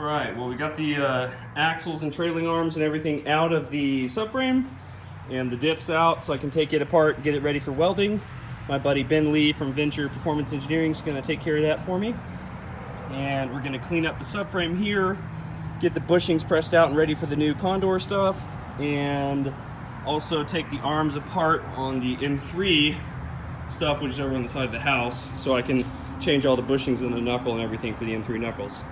Alright, well we got the axles and trailing arms and everything out of the subframe, and the diffs out so I can take it apart, get it ready for welding. My buddy Ben Lee from Venture Performance Engineering is going to take care of that for me. And we're going to clean up the subframe here, get the bushings pressed out and ready for the new Condor stuff, and also take the arms apart on the M3 stuff, which is over on the side of the house, so I can change all the bushings in the knuckle and everything for the M3 knuckles.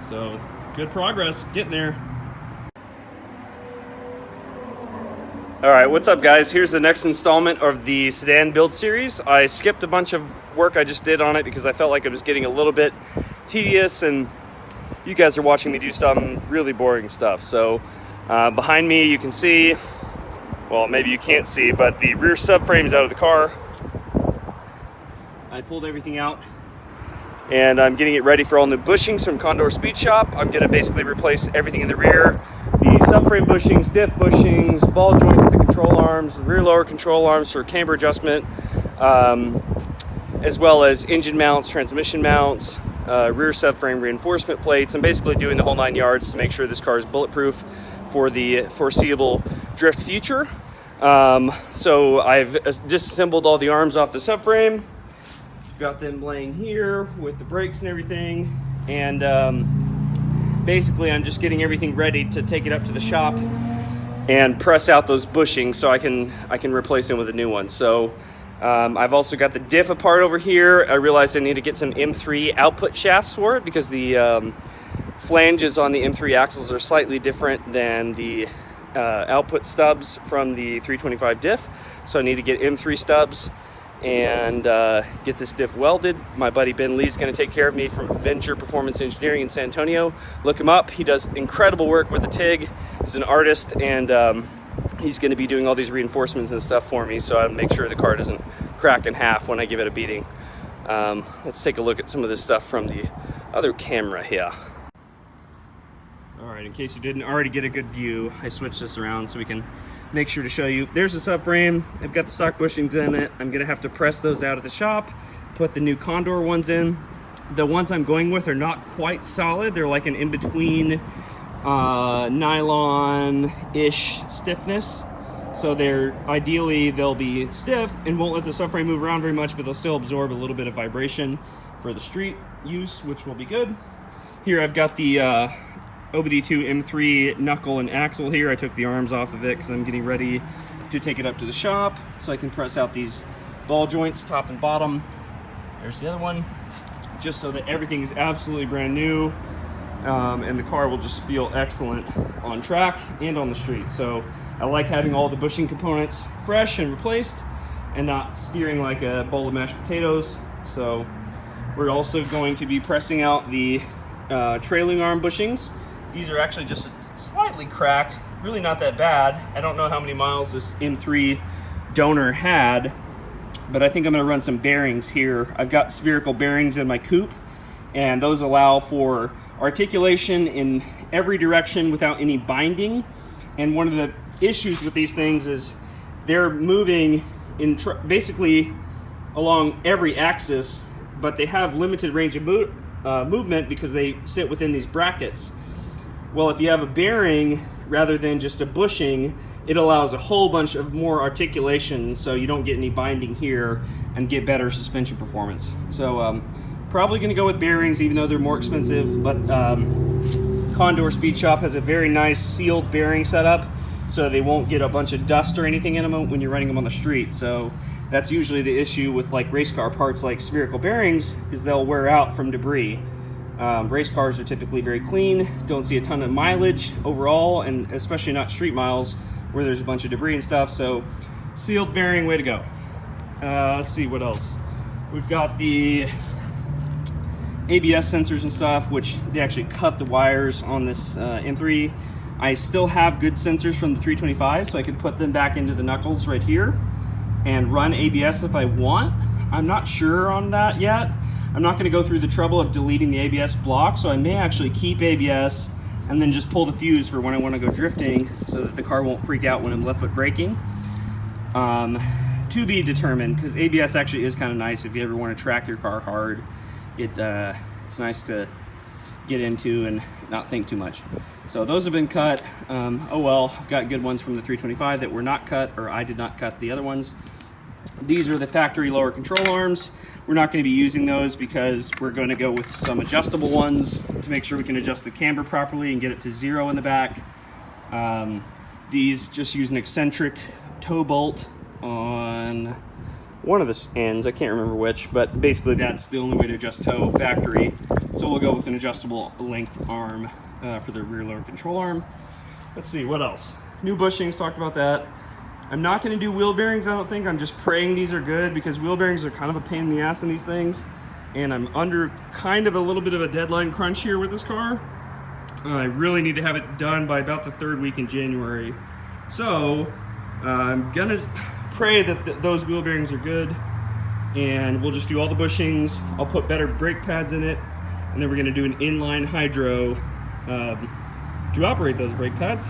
So, good progress, getting there. Alright, what's up guys? Here's the next installment of the Sedan build series. I skipped a bunch of work I just did on it because I felt like it was getting a little bit tedious and you guys are watching me do some really boring stuff. So, behind me you can see, well maybe you can't see, but the rear subframe's out of the car. I pulled everything out and I'm getting it ready for all new bushings from Condor Speed Shop. I'm going to basically replace everything in the rear. The subframe bushings, diff bushings, ball joints, the control arms, the rear lower control arms for camber adjustment, as well as engine mounts, transmission mounts, rear subframe reinforcement plates. I'm basically doing the whole 9 yards to make sure this car is bulletproof for the foreseeable drift future. So I've disassembled all the arms off the subframe. Got them laying here with the brakes and everything, and basically I'm just getting everything ready to take it up to the shop and press out those bushings so I can replace them with a new one. So I've also got the diff apart over here. I realized I need to get some M3 output shafts for it because the flanges on the M3 axles are slightly different than the output stubs from the 325 diff. So I need to get M3 stubs and get this diff welded. My buddy Ben Lee is going to take care of me from Venture Performance Engineering in San Antonio. Look him up. He does incredible work with the TIG. He's an artist, and he's going to be doing all these reinforcements and stuff for me, so I'll make sure the car doesn't crack in half when I give it a beating. Let's take a look at some of this stuff from the other camera here. Alright, in case you didn't already get a good view, I switched this around so we can make sure to show you. There's the subframe. I've got the stock bushings in it. I'm gonna have to press those out at the shop, put the new Condor ones in. The ones I'm going with are not quite solid. They're like an in-between nylon-ish stiffness. So ideally they'll be stiff and won't let the subframe move around very much, but they'll still absorb a little bit of vibration for the street use, which will be good. Here I've got the OBD2 M3 knuckle and axle here. I took the arms off of it because I'm getting ready to take it up to the shop so I can press out these ball joints, top and bottom. There's the other one, just so that everything is absolutely brand new, and the car will just feel excellent on track and on the street. So I like having all the bushing components fresh and replaced and not steering like a bowl of mashed potatoes. So we're also going to be pressing out the trailing arm bushings. These are actually just slightly cracked, really not that bad. I don't know how many miles this M3 donor had, but I think I'm gonna run some bearings here. I've got spherical bearings in my coupe, and those allow for articulation in every direction without any binding. And one of the issues with these things is they're moving in basically along every axis, but they have limited range of movement because they sit within these brackets. Well, if you have a bearing rather than just a bushing, it allows a whole bunch of more articulation so you don't get any binding here and get better suspension performance. So probably going to go with bearings even though they're more expensive, but Condor Speed Shop has a very nice sealed bearing setup so they won't get a bunch of dust or anything in them when you're running them on the street. So that's usually the issue with like race car parts like spherical bearings, is they'll wear out from debris. Race cars are typically very clean, don't see a ton of mileage overall, and especially not street miles where there's a bunch of debris and stuff. So sealed bearing, way to go. Let's see what else. We've got the ABS sensors and stuff, which they actually cut the wires on this M3. I still have good sensors from the 325, so I could put them back into the knuckles right here and run ABS if I want. I'm not sure on that yet. I'm not going to go through the trouble of deleting the ABS block, so I may actually keep ABS and then just pull the fuse for when I want to go drifting so that the car won't freak out when I'm left foot braking. To be determined, because ABS actually is kind of nice if you ever want to track your car hard. It's nice to get into and not think too much. So those have been cut. Oh well, I've got good ones from the 325 that were not cut, or I did not cut the other ones. These are the factory lower control arms. We're not going to be using those because we're going to go with some adjustable ones to make sure we can adjust the camber properly and get it to 0 in the back. These just use an eccentric toe bolt on one of the ends, I can't remember which, but basically that's the only way to adjust toe factory. So we'll go with an adjustable length arm for the rear lower control arm. Let's see, what else? New bushings, talked about that. I'm not going to do wheel bearings, I don't think. I'm just praying these are good because wheel bearings are kind of a pain in the ass in these things. And I'm under kind of a little bit of a deadline crunch here with this car. I really need to have it done by about the 3rd week in January. So I'm going to pray that those wheel bearings are good. And we'll just do all the bushings. I'll put better brake pads in it. And then we're going to do an inline hydro to operate those brake pads.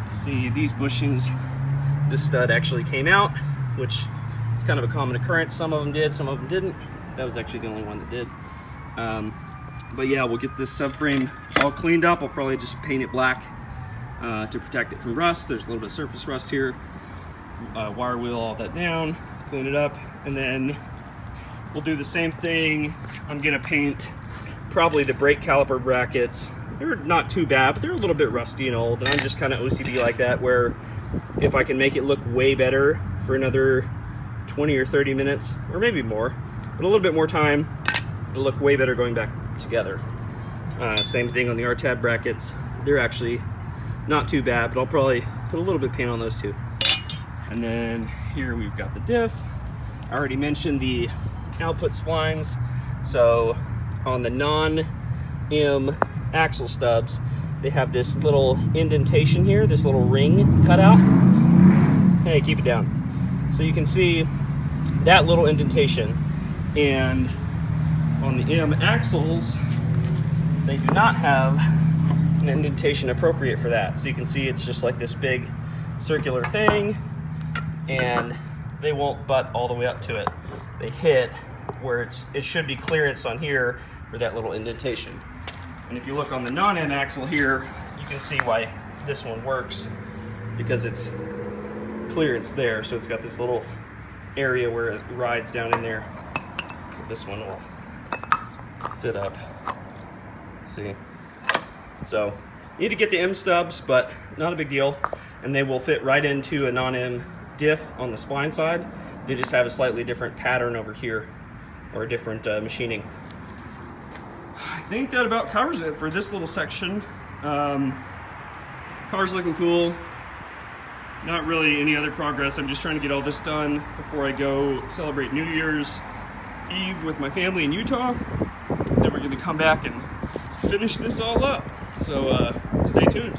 Let's see, these bushings, this stud actually came out, which is kind of a common occurrence. Some of them did, some of them didn't. That was actually the only one that did. But yeah, we'll get this subframe all cleaned up. I'll probably just paint it black to protect it from rust. There's a little bit of surface rust here. Wire wheel all that down, clean it up, and then we'll do the same thing. I'm gonna paint probably the brake caliper brackets. They're not too bad, but they're a little bit rusty and old, and I'm just kind of OCD like that, where if I can make it look way better for another 20 or 30 minutes, or maybe more, but a little bit more time, it'll look way better going back together. Same thing on the R-tab brackets. They're actually not too bad, but I'll probably put a little bit of paint on those too. And then here we've got the diff. I already mentioned the output splines. So on the non-M axle stubs, they have this little indentation here, this little ring cut out. Hey, keep it down. So you can see that little indentation. And on the M axles, they do not have an indentation appropriate for that. So you can see it's just like this big circular thing, and they won't butt all the way up to it. They hit where it should be clearance on here for that little indentation. And if you look on the non-M axle here, you can see why this one works, because it's clearance there. So it's got this little area where it rides down in there. So this one will fit up. See? So you need to get the M stubs, but not a big deal. And they will fit right into a non-M diff on the spline side. They just have a slightly different pattern over here, or a different machining. I think that about covers it for this little section. Car's looking cool. Not really any other progress. I'm just trying to get all this done before I go celebrate New Year's Eve with my family in Utah. Then we're gonna come back and finish this all up. So stay tuned.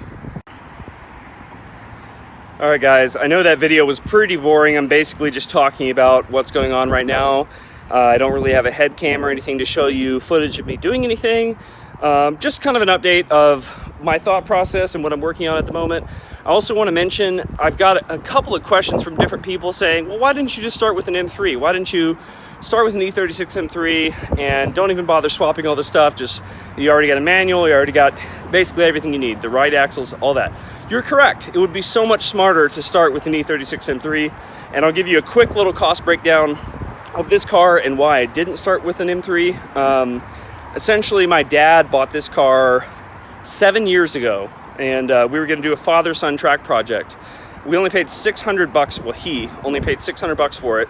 All right, guys, I know that video was pretty boring. I'm basically just talking about what's going on right now. I don't really have a head cam or anything to show you footage of me doing anything. Just kind of an update of my thought process and what I'm working on at the moment. I also want to mention, I've got a couple of questions from different people saying, well, why didn't you just start with an M3? Why didn't you start with an E36 M3 and don't even bother swapping all this stuff? Just, you already got a manual, you already got basically everything you need, the right axles, all that. You're correct. It would be so much smarter to start with an E36 M3, and I'll give you a quick little cost breakdown of this car and why I didn't start with an M3. Essentially, my dad bought this car 7 years ago, and we were going to do a father-son track project. We only paid $600. Well, he only paid $600 for it,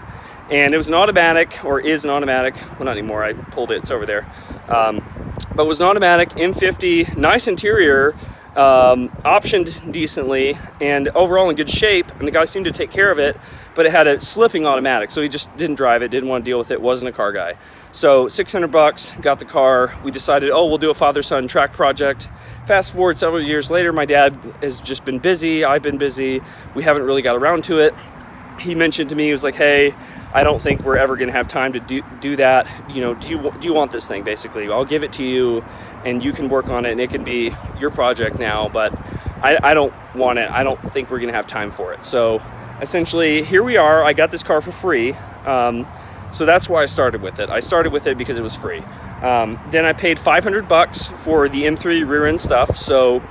and it was an automatic, or is an automatic. Well, not anymore. I pulled it. It's over there. But it was an automatic M50, nice interior, optioned decently, and overall in good shape. And the guy seemed to take care of it, but it had a slipping automatic, so he just didn't drive it, didn't want to deal with it, wasn't a car guy. So $600, got the car. We decided, oh, we'll do a father-son track project. Fast forward several years later, my dad has just been busy. I've been busy. We haven't really got around to it. He mentioned to me, he was like, hey, I don't think we're ever going to have time to do that. You know, do you want this thing, basically? I'll give it to you, and you can work on it, and it can be your project now, but I don't want it. I don't think we're going to have time for it. So essentially, here we are. I got this car for free. So that's why I started with it. I started with it because it was free. Then I paid $500 for the M3 rear end stuff. So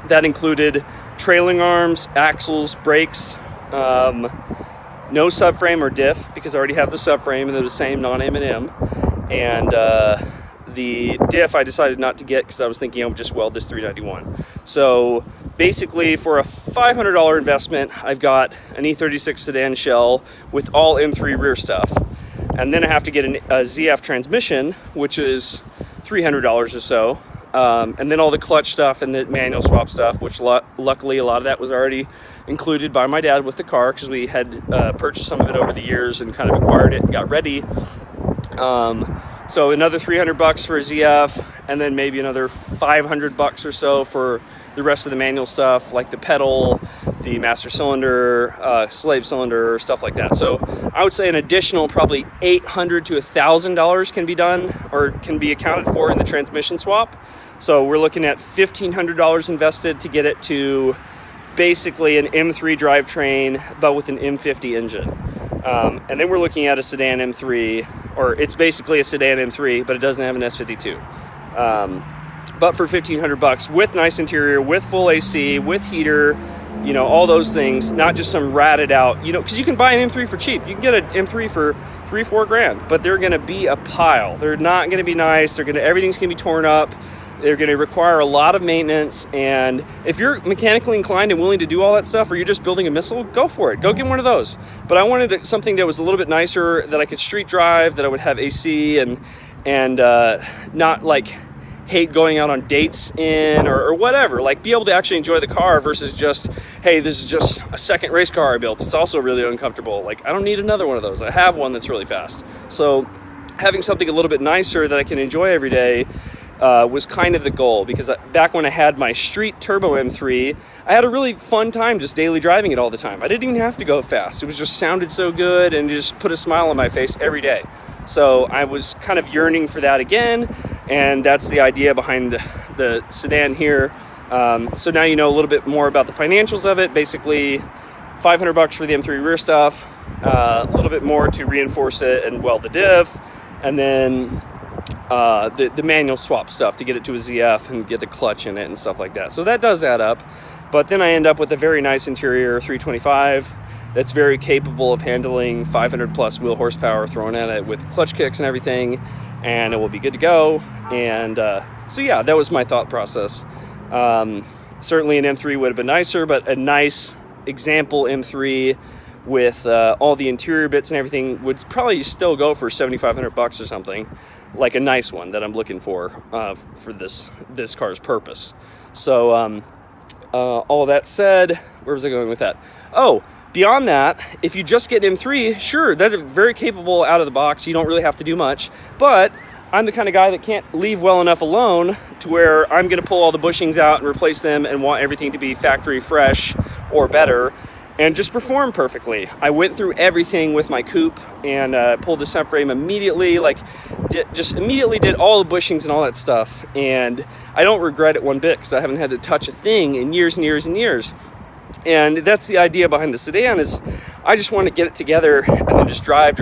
that included trailing arms, axles, brakes, no subframe or diff, because I already have the subframe and they're the same non-M and M. And the diff I decided not to get because I was thinking I would just weld this 391. So basically for a $500 investment, I've got an E36 sedan shell with all M3 rear stuff. And then I have to get a ZF transmission, which is $300 or so. And then all the clutch stuff and the manual swap stuff, which luckily a lot of that was already included by my dad with the car, because we had purchased some of it over the years and kind of acquired it and got ready. So another $300 for a ZF, and then maybe another $500 or so for the rest of the manual stuff, like the pedal, the master cylinder, slave cylinder, stuff like that. So I would say an additional probably $800 to $1,000 can be done or can be accounted for in the transmission swap. So we're looking at $1,500 invested to get it to basically an M3 drivetrain, but with an M50 engine. And then we're looking at a sedan M3, or it's basically a sedan M3, but it doesn't have an S52. But for $1,500 with nice interior, with full AC, with heater, you know, all those things, not just some ratted out, you know, because you can buy an M3 for cheap. You can get an M3 for $3-4 grand, but they're going to be a pile. They're not going to be nice. Everything's going to be torn up. They're going to require a lot of maintenance. And if you're mechanically inclined and willing to do all that stuff, or you're just building a missile, go for it. Go get one of those. But I wanted something that was a little bit nicer, that I could street drive, that I would have AC and not like hate going out on dates in or whatever. Like, be able to actually enjoy the car versus just, hey, this is just a second race car I built. It's also really uncomfortable. Like, I don't need another one of those. I have one that's really fast. So having something a little bit nicer that I can enjoy every day was kind of the goal, because back when I had my street turbo M3, I had a really fun time just daily driving it all the time. I didn't even have to go fast. It was just sounded so good and just put a smile on my face every day. So I was kind of yearning for that again, and that's the idea behind the sedan here. So now you know a little bit more about the financials of it. Basically $500 for the M3 rear stuff, a little bit more to reinforce it and weld the diff, and then the manual swap stuff to get it to a ZF and get the clutch in it and stuff like that. So that does add up. But then I end up with a very nice interior 325 that's very capable of handling 500 plus wheel horsepower thrown at it with clutch kicks and everything, and it will be good to go. And so yeah, that was my thought process. Certainly an M3 would have been nicer, but a nice example M3 with all the interior bits and everything would probably still go for $7,500 or something, like a nice one that I'm looking for this car's purpose. So all that said, where was I going with that? Oh, beyond that, if you just get an M3, sure, that's very capable out of the box. You don't really have to do much, but I'm the kind of guy that can't leave well enough alone to where I'm going to pull all the bushings out and replace them and want everything to be factory fresh or better and just perform perfectly. I went through everything with my coupe and pulled the subframe immediately, just immediately did all the bushings and all that stuff. And I don't regret it one bit, because I haven't had to touch a thing in years and years and years. And that's the idea behind the sedan, is I just want to get it together and then just drive,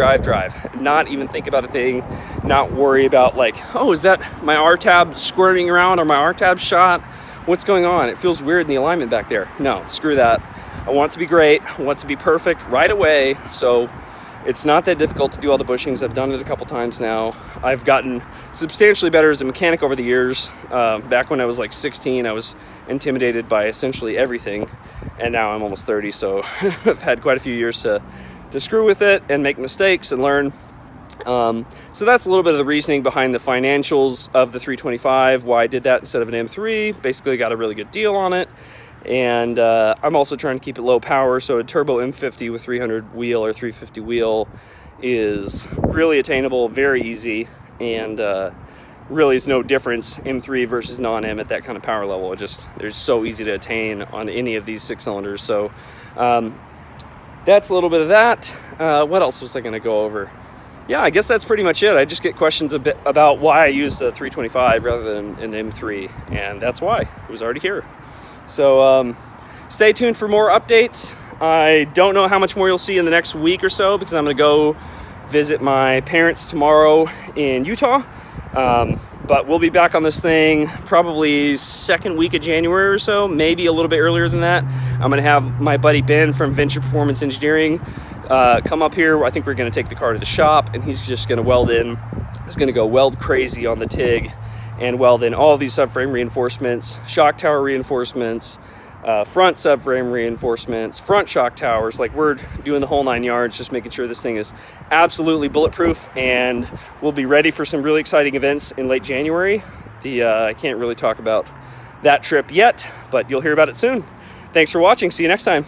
not even think about a thing, not worry about like, oh, is that my R-tab squirming around or my R-tab shot? What's going on? It feels weird in the alignment back there. No, screw that. I want it to be great. I want it to be perfect right away. So it's not that difficult to do all the bushings. I've done it a couple times now. I've gotten substantially better as a mechanic over the years. Back when I was like 16, I was intimidated by essentially everything. And now I'm almost 30, so I've had quite a few years to screw with it and make mistakes and learn. So that's a little bit of the reasoning behind the financials of the 325, why I did that instead of an M3. Basically got a really good deal on it. And I'm also trying to keep it low power, so a turbo M50 with 300 wheel or 350 wheel is really attainable, very easy, and really is no difference M3 versus non-M at that kind of power level. They're so easy to attain on any of these 6 cylinders. So that's a little bit of that. What else was I going to go over? Yeah, I guess that's pretty much it. I just get questions a bit about why I used the 325 rather than an M3, and that's why. It was already here. So stay tuned for more updates. I don't know how much more you'll see in the next week or so, because I'm going to go visit my parents tomorrow in Utah. But we'll be back on this thing probably second week of January or so, maybe a little bit earlier than that. I'm gonna have my buddy Ben from Venture Performance Engineering come up here. I think we're gonna take the car to the shop, and he's just gonna weld in. He's gonna go weld crazy on the TIG and weld in all of these subframe reinforcements, shock tower reinforcements, front subframe reinforcements, front shock towers. Like, we're doing the whole 9 yards, just making sure this thing is absolutely bulletproof, and we'll be ready for some really exciting events in late January. I can't really talk about that trip yet, but you'll hear about it soon. Thanks for watching. See you next time.